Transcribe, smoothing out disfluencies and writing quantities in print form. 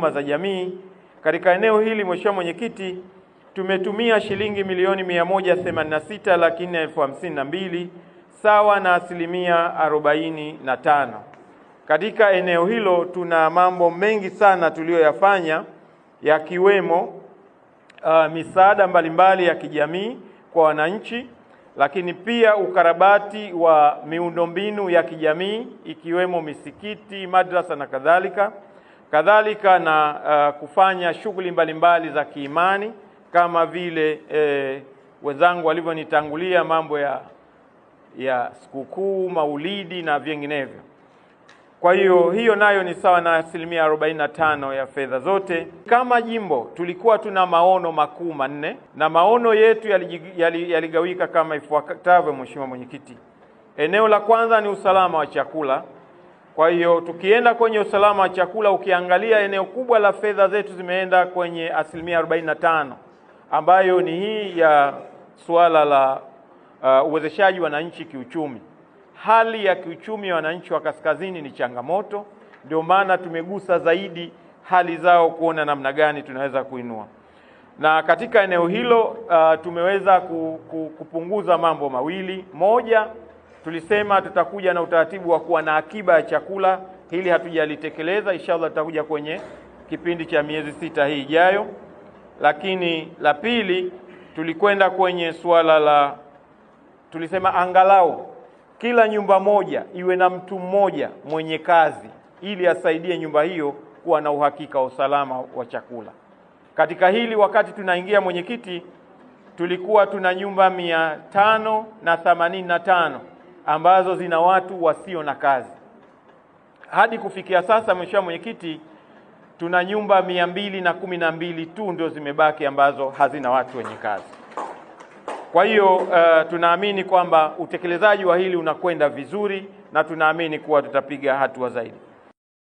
huduma za jamii. Katika eneo hili, Mheshimiwa Mwenyekiti, tumetumia shilingi milioni 186,452,052 sawa na 45%. Katika eneo hilo tuna mambo mengi sana tuliyoyafanya, yakiwemo misaada mbalimbali ya kijamii kwa wananchi, lakini pia ukarabati wa miundombinu ya kijamii ikiwemo misikiti, madrasa na kadhalika na kufanya shughuli mbalimbali za kiimani kama vile wenzangu walivyonitangulia, mambo ya sikukuu, maulidi na vinginevyo. Kwa hiyo nayo ni sawa na 45% ya fedha zote. Kama jimbo tulikuwa tuna maono makuu manne, na maono yetu yaligawika kama ifuatavyo, Mheshimiwa Mwenyekiti. Eneo la kwanza ni usalama wa chakula. Kwa hiyo tukienda kwenye usalama wa chakula, ukiangalia eneo kubwa la fedha zetu zimeenda kwenye 45%, ambayo ni hii ya suala la uwezeshaji wananchi kiuchumi. Hali ya kiuchumi ya wananchi wa kaskazini ni changamoto, ndio maana tumegusa zaidi hali zao kuona namna gani tunaweza kuinua. Na katika eneo hilo tumeweza kupunguza mambo mawili. Moja, tulisema tutakuja na utaratibu wa kuwa na akiba ya chakula. Hili hatujalitekeleza, inshallah tutakuja kwenye kipindi cha miezi 6 hii ijayo. Lakini la pili, tulikwenda kwenye suala tulisema angalau kila nyumba moja iwe na mtu mmoja mwenye kazi, ili asaidie nyumba hiyo kuwa na uhakika wa usalama wa chakula. Katika hili, wakati tunaingia, Mwenyekiti, tulikuwa tuna nyumba 585 ambazo zina watu wasio na kazi. Hadi kufikia sasa, Mheshimiwa Mwenyekiti, tuna nyumba 212 tu ndio zimebaki ambazo hazina watu wenye kazi. Kwa hiyo tunaamini kwamba utekelezaji wa hili unakwenda vizuri, na tunaamini kuwa tutapiga hatua zaidi.